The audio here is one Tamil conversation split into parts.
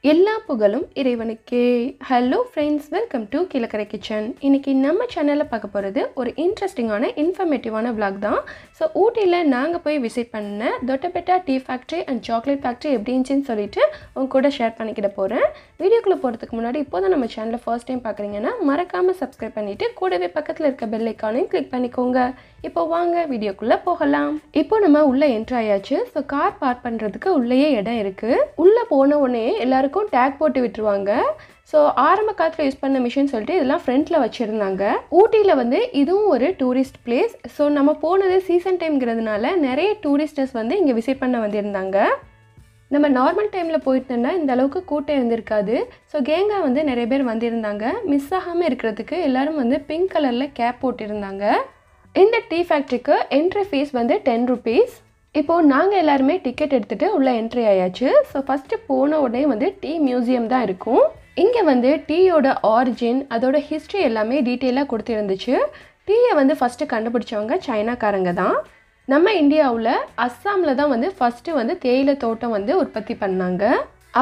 எல்லா புகழும் இறைவனுக்கே. Hello friends, welcome to Kilakarai kitchen. இன்றைக்கி நம்ம சேனலில் பார்க்க போகிறது ஒரு இன்ட்ரெஸ்டிங்கான இன்ஃபர்மேட்டிவான விளாக் தான். ஸோ ஊட்டியில் நாங்கள் போய் விசிட் பண்ண Doddabetta tea factory and chocolate factory எப்படி இருந்துச்சுன்னு சொல்லிட்டு உங்க கூட ஷேர் பண்ணிக்கிட போகிறேன். வீடியோக்குள்ளே போகிறதுக்கு முன்னாடி இப்போ தான் நம்ம சேனலை ஃபர்ஸ்ட் டைம் பார்க்குறீங்கன்னா மறக்காமல் சப்ஸ்கிரைப் பண்ணிவிட்டு கூடவே பக்கத்தில் இருக்க பெல் ஐக்கானையும் கிளிக் பண்ணிக்கோங்க. இப்போ வாங்க வீடியோக்குள்ளே போகலாம். இப்போ நம்ம உள்ளே என்ட்ரு ஆயாச்சு. ஸோ கார் பார்க் பண்ணுறதுக்கு உள்ளேயே இடம் இருக்குது. உள்ளே போன உடனே எல்லாருக்கும் டேக் போட்டு விட்டுருவாங்க. ஸோ ஆரம்ப காலத்தில் யூஸ் பண்ண மிஷின் சொல்லிட்டு இதெல்லாம் ஃப்ரண்ட்டில் வச்சுருந்தாங்க. ஊட்டியில் வந்து இதுவும் ஒரு டூரிஸ்ட் பிளேஸ். ஸோ நம்ம போனது சீசன் டைம்ங்கிறதுனால நிறைய டூரிஸ்டர்ஸ் வந்து இங்கே விசிட் பண்ண வந்திருந்தாங்க. நம்ம நார்மல் டைமில் போயிட்டோன்னா இந்த அளவுக்கு கூட்டம் இருந்திருக்காது. ஸோ கேங்காக வந்து நிறைய பேர் வந்திருந்தாங்க. மிஸ் ஆகாமல் இருக்கிறதுக்கு எல்லோரும் வந்து பிங்க் கலரில் கேப் போட்டிருந்தாங்க. இந்த டீ ஃபேக்ட்ரிக்கு என்ட்ரி ஃபீஸ் வந்து 10 rupees. இப்போது நாங்கள் எல்லாருமே டிக்கெட் எடுத்துகிட்டு உள்ளே என்ட்ரி ஆயாச்சு. ஸோ ஃபஸ்ட்டு போன உடனே வந்து டீ மியூசியம் தான் இருக்கும். இங்கே வந்து டீயோட ஆரிஜின், அதோட ஹிஸ்ட்ரி எல்லாமே டீட்டெயிலாக கொடுத்துருந்துச்சு. டீயை வந்து ஃபஸ்ட்டு கண்டுபிடிச்சவங்க சைனாக்காரங்க தான். நம்ம இந்தியாவில் அஸ்ஸாமில் தான் வந்து ஃபஸ்ட்டு வந்து தேயிலை தோட்டம் வந்து உற்பத்தி பண்ணாங்க.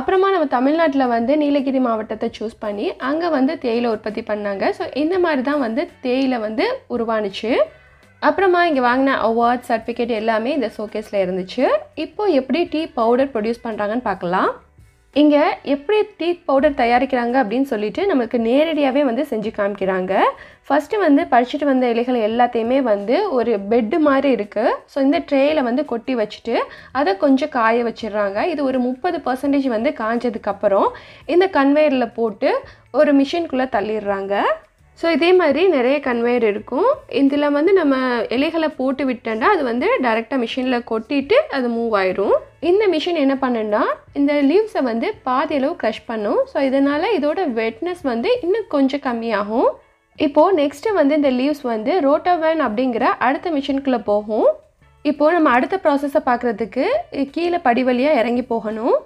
அப்புறமா நம்ம தமிழ்நாட்டில் வந்து நீலகிரி மாவட்டத்தை சூஸ் பண்ணி அங்கே வந்து தேயிலை உற்பத்தி பண்ணாங்க. ஸோ இந்த மாதிரி தான் வந்து தேயிலை வந்து உருவானுச்சு. அப்புறமா இங்கே வாங்கின அவார்ட் சர்டிஃபிகேட் எல்லாமே இந்த ஷோகேஸில் இருந்துச்சு. இப்போது எப்படி டீ பவுடர் ப்ரொடியூஸ் பண்ணுறாங்கன்னு பார்க்கலாம். இங்கே எப்படி டீ பவுடர் தயாரிக்கிறாங்க அப்படின்னு சொல்லிட்டு நம்மளுக்கு நேரடியாகவே வந்து செஞ்சு காமிக்கிறாங்க. ஃபஸ்ட்டு வந்து பறிச்சுட்டு வந்த இலைகள் எல்லாத்தையுமே வந்து ஒரு பெட்டு மாதிரி இருக்குது. ஸோ இந்த ட்ரேயில் வந்து கொட்டி வச்சுட்டு அதை கொஞ்சம் காய வச்சிடுறாங்க. இது ஒரு 30% வந்து காஞ்சதுக்கப்புறம் இந்த கன்வேயரில் போட்டு ஒரு மிஷின்குள்ளே தள்ளிடுறாங்க. ஸோ இதே மாதிரி நிறைய கன்வேயர் இருக்கும். இதில் வந்து நம்ம இலைகளை போட்டு விட்டோன்னா அது வந்து டைரெக்டாக மிஷினில் கொட்டிட்டு அது மூவ் ஆயிரும். இந்த மிஷின் என்ன பண்ணுன்னா இந்த லீவ்ஸை வந்து பாதி அளவு க்ரஷ் பண்ணும். ஸோ இதனால் இதோட வெட்னஸ் வந்து இன்னும் கொஞ்சம் கம்மியாகும். இப்போது நெக்ஸ்ட்டு வந்து இந்த லீவ்ஸ் வந்து ரோட்டோவேன் அப்படிங்கிற அடுத்த மிஷினுக்குள்ளே போகும். இப்போது நம்ம அடுத்த ப்ராசஸை பார்க்குறதுக்கு கீழே படி வழியாக இறங்கி போகணும்.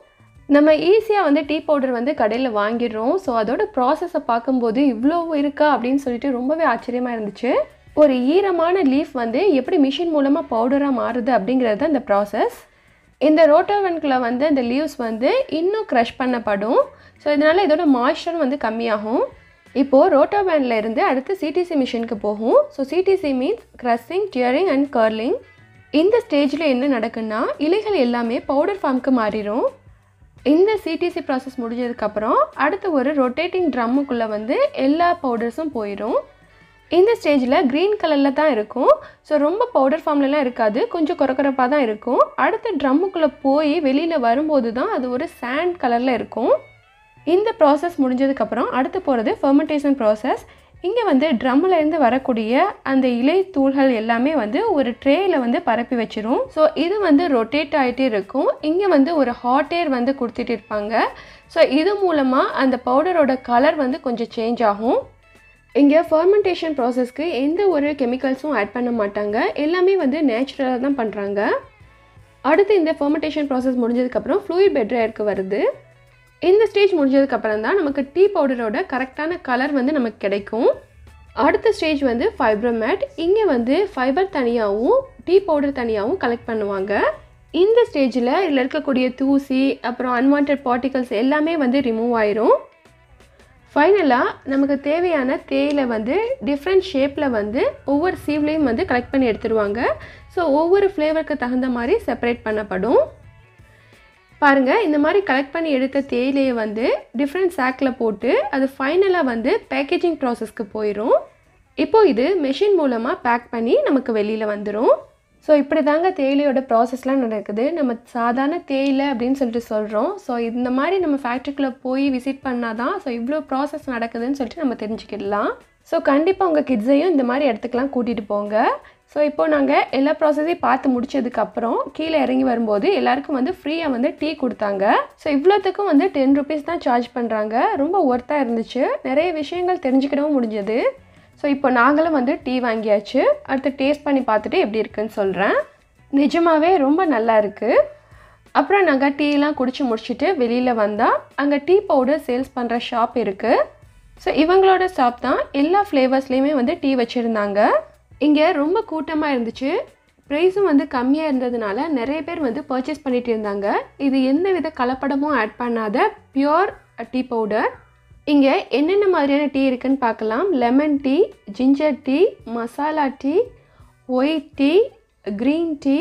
நம்ம ஈஸியாக வந்து டீ பவுடர் வந்து கடையில் வாங்கிடுறோம். ஸோ அதோட ப்ராசஸை பார்க்கும்போது இவ்வளோ இருக்கா அப்படின்னு சொல்லிட்டு ரொம்பவே ஆச்சரியமாக இருந்துச்சு. ஒரு ஈரமான லீஃப் வந்து எப்படி மிஷின் மூலமாக பவுடராக மாறுது அப்படிங்கிறது தான் இந்த ப்ராசஸ். இந்த ரோட்டோவன்குள்ளே வந்து இந்த லீவ்ஸ் வந்து இன்னும் க்ரஷ் பண்ணப்படும். ஸோ இதனால் இதோட மாய்ஸ்சரும் வந்து கம்மியாகும். இப்போது ரோட்டோவேனில் இருந்து அடுத்து சிடிசி மிஷினுக்கு போகும். So CTC means crushing, tearing and curling. இந்த ஸ்டேஜில் என்ன நடக்குன்னா இலைகள் எல்லாமே பவுடர் ஃபார்முக்கு மாறிடும். இந்த சிடிசி ப்ராசஸ் முடிஞ்சதுக்கப்புறம் அடுத்து ஒரு ரொட்டேட்டிங் ட்ரம்முக்குள்ளே வந்து எல்லா பவுடர்ஸும் போயிடும். இந்த ஸ்டேஜில் க்ரீன் கலரில் தான் இருக்கும். ஸோ ரொம்ப பவுடர் ஃபார்ம்லலாம் இருக்காது, கொஞ்சம் கொரக்கொரப்பாக தான் இருக்கும். அடுத்த ட்ரம்முக்குள்ளே போய் வெளியில் வரும்போது தான் அது ஒரு சாண்ட் கலரில் இருக்கும். இந்த ப்ராசஸ் முடிஞ்சதுக்கப்புறம் அடுத்து போகிறது ஃபெர்மெண்டேஷன் ப்ராசஸ். இங்கே வந்து ட்ரம்மிலேருந்து வரக்கூடிய அந்த இலை தூள்கள் எல்லாமே வந்து ஒரு ட்ரேயில் வந்து பரப்பி வச்சிரும். ஸோ இது வந்து ரொட்டேட் ஆகிட்டே இருக்கும். இங்கே வந்து ஒரு ஹாட் ஏர் வந்து கொடுத்துட்டு இருப்பாங்க. ஸோ இது மூலமாக அந்த பவுடரோட கலர் வந்து கொஞ்சம் சேஞ்ச் ஆகும். இங்கே ஃபெர்மெண்டேஷன் ப்ராசஸ்க்கு எந்த ஒரு கெமிக்கல்ஸும் ஆட் பண்ண மாட்டாங்க. எல்லாமே வந்து நேச்சுரலாக தான் பண்ணுறாங்க. அடுத்து இந்த ஃபெர்மெண்டேஷன் ப்ராசஸ் முடிஞ்சதுக்கப்புறம் ஃப்ளூயிட் பெட் ட்ரையருக்கு வருது. இந்த ஸ்டேஜ் முடிஞ்சதுக்கப்புறம் தான் நமக்கு டீ பவுடரோட கரெக்டான கலர் வந்து நமக்கு கிடைக்கும். அடுத்த ஸ்டேஜ் வந்து ஃபைப்ரோமேட். இங்கே வந்து ஃபைபர் தனியாகவும் டீ பவுடர் தனியாகவும் கலெக்ட் பண்ணுவாங்க. இந்த ஸ்டேஜில் இதில் இருக்கக்கூடிய தூசி அப்புறம் அன்வான்ட் பார்ட்டிகல்ஸ் எல்லாமே வந்து ரிமூவ் ஆயிரும். ஃபைனலாக நமக்கு தேவையான தேயிலை வந்து டிஃப்ரெண்ட் ஷேப்பில் வந்து ஒவ்வொரு சீவ்லையும் வந்து கலெக்ட் பண்ணி எடுத்துருவாங்க. ஸோ ஒவ்வொரு ஃப்ளேவருக்கு தகுந்த மாதிரி செப்பரேட் பண்ணப்படும். பாருங்கள், இந்த மாதிரி கலெக்ட் பண்ணி எடுத்த தேயிலையை வந்து டிஃப்ரெண்ட் சாக்கில் போட்டு அது ஃபைனலாக வந்து பேக்கேஜிங் ப்ராசஸ்க்கு போயிடும். இப்போது இது மெஷின் மூலமாக பேக் பண்ணி நமக்கு வெளியில் வந்துடும். ஸோ இப்படி தாங்க தேயிலையோட ப்ராசஸ்லாம் நடக்குது. நம்ம சாதாரண தேயிலை அப்படின்னு சொல்லிட்டு சொல்கிறோம். ஸோ இந்த மாதிரி நம்ம ஃபேக்ட்ரிக்குள்ளே போய் விசிட் பண்ணால் தான் ஸோ இவ்வளோ ப்ராசஸ் நடக்குதுன்னு சொல்லிட்டு நம்ம தெரிஞ்சுக்கிடலாம். ஸோ கண்டிப்பாக உங்கள் கிட்ஸையும் இந்த மாதிரி இடத்துக்குலாம் கூட்டிகிட்டு போங்க. ஸோ இப்போது நாங்கள் எல்லா ப்ராசஸையும் பார்த்து முடிச்சதுக்கப்புறம் கீழே இறங்கி வரும்போது எல்லாருக்கும் வந்து ஃப்ரீயாக வந்து டீ கொடுத்தாங்க. ஸோ இவ்வளோத்துக்கும் வந்து 10 rupees தான் சார்ஜ் பண்ணுறாங்க. ரொம்ப ஒர்த்தாக இருந்துச்சு. நிறைய விஷயங்கள் தெரிஞ்சுக்கிடவும் முடிஞ்சது. ஸோ இப்போ நாங்களும் வந்து டீ வாங்கியாச்சு. அடுத்து டேஸ்ட் பண்ணி பார்த்துட்டு எப்படி இருக்குன்னு சொல்கிறேன். நிஜமாகவே ரொம்ப நல்லா இருக்குது. அப்புறம் நாங்கள் டீலாம் குடிச்சு முடிச்சுட்டு வெளியில் வந்தால் அங்கே டீ பவுடர் சேல்ஸ் பண்ணுற ஷாப் இருக்குது. ஸோ இவங்களோட ஷாப் தான். எல்லா ஃப்ளேவர்ஸ்லேயுமே வந்து டீ வச்சுருந்தாங்க. இங்கே ரொம்ப கூட்டமாக இருந்துச்சு. ப்ரைஸும் வந்து கம்மியாக இருந்ததுனால நிறைய பேர் வந்து பர்ச்சேஸ் பண்ணிகிட்டு இருந்தாங்க. இது எந்த வித கலப்படமும் ஆட் பண்ணாத பியூர் டீ பவுடர். இங்கே என்னென்ன மாதிரியான டீ இருக்குதுன்னு பார்க்கலாம். Lemon tea, ginger tea, masala tea, white tea, green tea,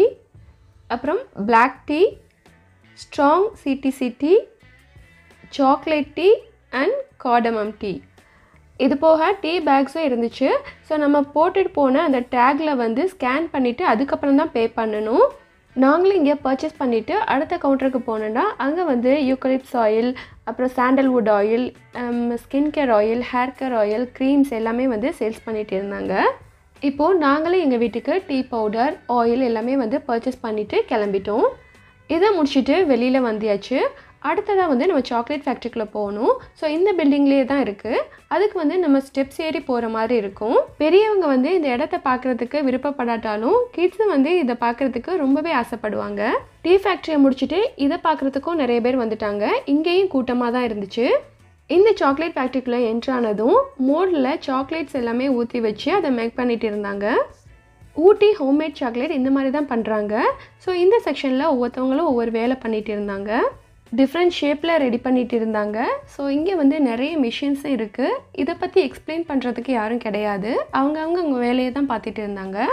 அப்புறம் black tea, strong CTC tea, chocolate tea and cardamom tea. இது போக டீ பேக்ஸும் இருந்துச்சு. ஸோ நம்ம போட்டுட்டு போன அந்த டேக்கில் வந்து ஸ்கேன் பண்ணிவிட்டு அதுக்கப்புறம் தான் பே பண்ணணும். நாங்களும் இங்கே பர்ச்சேஸ் பண்ணிவிட்டு அடுத்த கவுண்டருக்கு போனோன்னா அங்கே வந்து யூக்கலிப்ஸ் ஆயில், அப்புறம் sandalwood oil, skin care oil, hair care oil, creams எல்லாமே வந்து சேல்ஸ் பண்ணிகிட்டு இருந்தாங்க. இப்போது நாங்களே எங்கள் வீட்டுக்கு டீ பவுடர், ஆயில் எல்லாமே வந்து பர்ச்சேஸ் பண்ணிவிட்டு கிளம்பிட்டோம். இதை முடிச்சுட்டு வெளியில் வந்தியாச்சு. அடுத்ததாக வந்து நம்ம சாக்லேட் ஃபேக்ட்ரிக்குள்ளே போகணும். ஸோ இந்த பில்டிங்லேயே தான் இருக்குது. அதுக்கு வந்து நம்ம ஸ்டெப்ஸ் ஏறி போகிற மாதிரி இருக்கும். பெரியவங்க வந்து இந்த இடத்த பார்க்குறதுக்கு விருப்பப்படாட்டாலும் கிட்ஸு வந்து இதை பார்க்குறதுக்கு ரொம்பவே ஆசைப்படுவாங்க. டீ ஃபேக்ட்ரியை முடிச்சுட்டு இதை பார்க்குறதுக்கும் நிறைய பேர் வந்துட்டாங்க. இங்கேயும் கூட்டமாக தான் இருந்துச்சு. இந்த சாக்லேட் ஃபேக்ட்ரிக்குள்ளே என்ட்ரானதும் மோடில் சாக்லேட்ஸ் எல்லாமே ஊற்றி வச்சு அதை மேக் பண்ணிகிட்டு இருந்தாங்க. ஊட்டி ஹோம்மேட் சாக்லேட் இந்த மாதிரி தான் பண்ணுறாங்க. ஸோ இந்த செக்ஷனில் ஒவ்வொருத்தவங்களும் ஒவ்வொரு வேலை பண்ணிகிட்டு இருந்தாங்க. டிஃப்ரெண்ட் ஷேப்பில் ரெடி பண்ணிகிட்டு இருந்தாங்க. ஸோ இங்கே வந்து நிறைய மிஷின்ஸும் இருக்குது. இதை பற்றி எக்ஸ்பிளைன் பண்ணுறதுக்கு யாரும் கிடையாது. அவங்க வேலையை தான் பார்த்துட்டு இருந்தாங்க.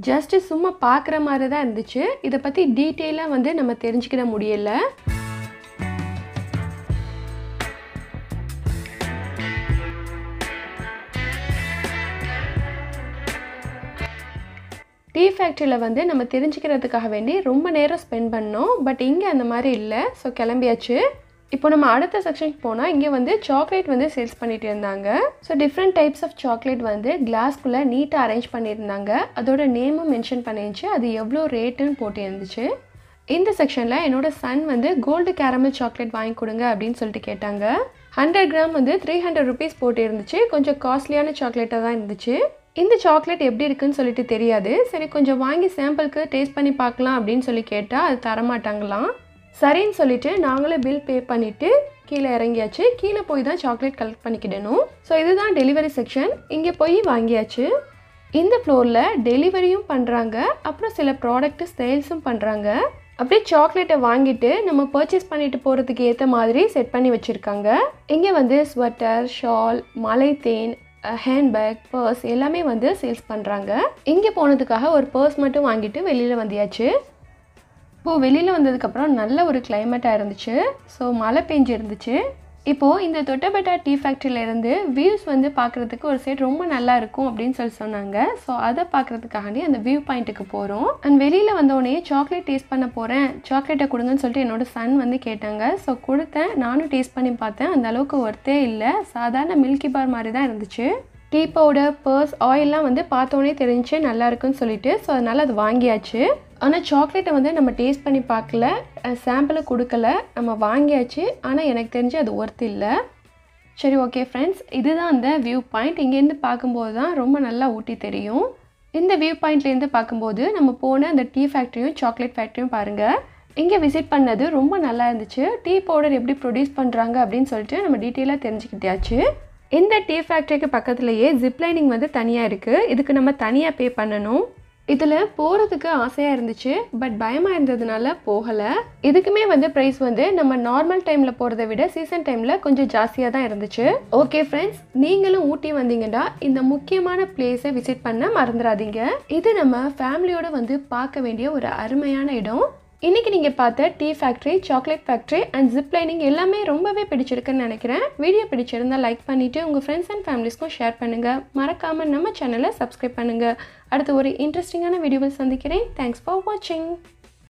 ஜஸ்ட்டு சும்மா பார்க்குற மாதிரி தான் இருந்துச்சு. இதை பற்றி டீட்டெயிலாக வந்து நம்ம தெரிஞ்சுக்கிட முடியலை. டீ ஃபேக்ட்ரியில் வந்து நம்ம தெரிஞ்சுக்கிறதுக்காக வேண்டி ரொம்ப நேரம் ஸ்பெண்ட் பண்ணோம். பட் இங்கே அந்த மாதிரி இல்லை. ஸோ கிளம்பியாச்சு. இப்போ நம்ம அடுத்த செக்ஷனுக்கு போனால் இங்கே வந்து சாக்லேட் வந்து சேல்ஸ் பண்ணிகிட்டு இருந்தாங்க. So different types of chocolate வந்து கிளாஸ்குள்ளே நீட்டாக அரேஞ்ச் பண்ணியிருந்தாங்க. அதோட நேமும் மென்ஷன் பண்ணிருந்துச்சு. அது எவ்வளோ ரேட்டுன்னு போட்டு இருந்துச்சு. இந்த செக்ஷனில் என்னோடய சன் வந்து கோல்டு கேரமல் சாக்லேட் வாங்கி கொடுங்க அப்படின்னு சொல்லிட்டு கேட்டாங்க. 100 கிராம் வந்து 300 ருபீஸ் போட்டு இருந்துச்சு. கொஞ்சம் காஸ்ட்லியான சாக்லேட்டாக தான் இருந்துச்சு. இந்த சாக்லேட் எப்படி இருக்குன்னு சொல்லிட்டு தெரியாது. சரி கொஞ்சம் வாங்கி சாம்பிளுக்கு டேஸ்ட் பண்ணி பார்க்கலாம் அப்படின்னு சொல்லி கேட்டால் அது தரமாட்டாங்களாம். சரின்னு சொல்லிட்டு நாங்களே பில் பே பண்ணிவிட்டு கீழே இறங்கியாச்சு. கீழே போய் தான் சாக்லேட் கலெக்ட் பண்ணிக்கிடணும். ஸோ இதுதான் டெலிவரி செக்ஷன். இங்கே போய் வாங்கியாச்சு. இந்த ஃப்ளோரில் டெலிவரியும் பண்ணுறாங்க, அப்புறம் சில ப்ராடக்ட்டு சேல்ஸும் பண்ணுறாங்க. அப்படியே சாக்லேட்டை வாங்கிட்டு நம்ம பர்ச்சேஸ் பண்ணிட்டு போகிறதுக்கு ஏற்ற மாதிரி செட் பண்ணி வச்சுருக்காங்க. இங்கே வந்து ஸ்வெட்டர், ஷால், மலை தேன், ஹேண்ட்பேக், பர்ஸ் எல்லாமே வந்து சேல்ஸ் பண்ணுறாங்க. இங்கே போனதுக்காக ஒரு பர்ஸ் மட்டும் வாங்கிட்டு வெளியில் வந்தியாச்சு. இப்போது வெளியில் வந்ததுக்கப்புறம் நல்ல ஒரு கிளைமேட்டாக இருந்துச்சு. ஸோ மழை பெஞ்சு இருந்துச்சு. இப்போது இந்த தொட்டபெட்டா டீ ஃபேக்ட்ரியிலேருந்து வியூஸ் வந்து பார்க்குறதுக்கு ஒரு சைட் ரொம்ப நல்லா இருக்கும் அப்படின்னு சொல்லி சொன்னாங்க. ஸோ அதை பார்க்குறதுக்காண்டி அந்த வியூ பாயிண்ட்டுக்கு போகிறோம். அண்ட் வெளியில் வந்தோடனே சாக்லேட் டேஸ்ட் பண்ண போகிறேன், சாக்லேட்டை கொடுங்கன்னு சொல்லிட்டு என்னோடய சன் வந்து கேட்டாங்க. ஸோ கொடுத்தேன். நானும் டேஸ்ட் பண்ணி பார்த்தேன். அந்த அளவுக்கு ஒர்த்தே இல்லை. சாதாரண மில்கி பார் மாதிரி தான் இருந்துச்சு. டீ பவுடர், பர்ஸ், ஆயிலெலாம் வந்து பார்த்தோன்னே தெரிஞ்சு நல்லா இருக்குன்னு சொல்லிட்டு ஸோ அதனால் அது வாங்கியாச்சு. ஆனால் சாக்லேட்டை வந்து நம்ம டேஸ்ட் பண்ணி பார்க்கல, சாம்பிளை கொடுக்கல, நம்ம வாங்கியாச்சு. ஆனால் எனக்கு தெரிஞ்சு அது ஒர்த் இல்லை. சரி ஓகே ஃப்ரெண்ட்ஸ், இதுதான் அந்த வியூ பாயிண்ட். இங்கேருந்து பார்க்கும்போது தான் ரொம்ப நல்லா ஊட்டி தெரியும். இந்த வியூ பாயிண்ட்லேருந்து பார்க்கும்போது நம்ம போன அந்த டீ ஃபேக்ட்ரியும் சாக்லேட் ஃபேக்ட்ரியும் பாருங்கள். இங்கே விசிட் பண்ணது ரொம்ப நல்லா இருந்துச்சு. டீ பவுடர் எப்படி ப்ரொடியூஸ் பண்ணுறாங்க அப்படின்னு சொல்லிட்டு நம்ம டீட்டெயிலாக தெரிஞ்சுக்கிட்டாச்சு. இந்த டீ ஃபேக்ட்ரிக்கு பக்கத்துலேயே ஜிப்லைனிங் வந்து தனியாக இருக்குது. இதுக்கு நம்ம தனியாக பே பண்ணணும். இதில் போகிறதுக்கு ஆசையாக இருந்துச்சு, பட் பயமாக இருந்ததுனால போகலை. இதுக்குமே வந்து ப்ரைஸ் வந்து நம்ம நார்மல் டைமில் போகிறத விட சீசன் டைமில் கொஞ்சம் ஜாஸ்தியாக தான் இருந்துச்சு. ஓகே ஃப்ரெண்ட்ஸ், நீங்களும் ஊட்டி வந்தீங்கன்னா இந்த முக்கியமான பிளேஸை விசிட் பண்ண மறந்துடாதீங்க. இது நம்ம ஃபேமிலியோடு வந்து பார்க்க வேண்டிய ஒரு அருமையான இடம். இன்றைக்கி நீங்கள் பார்த்த tea factory, chocolate factory and ziplining எல்லாமே ரொம்பவே பிடிச்சிருக்குன்னு நினைக்கிறேன். வீடியோ பிடிச்சிருந்தால் லைக் பண்ணிவிட்டு உங்கள் ஃப்ரெண்ட்ஸ் அண்ட் ஃபேமிலிஸ்க்கும் ஷேர் பண்ணுங்கள். மறக்காமல் நம்ம சேனலை சப்ஸ்கிரைப் பண்ணுங்கள். அடுத்து ஒரு இன்ட்ரெஸ்டிங்கான வீடியோவில் சந்திக்கிறேன். தேங்க்ஸ் ஃபார் வாட்சிங்.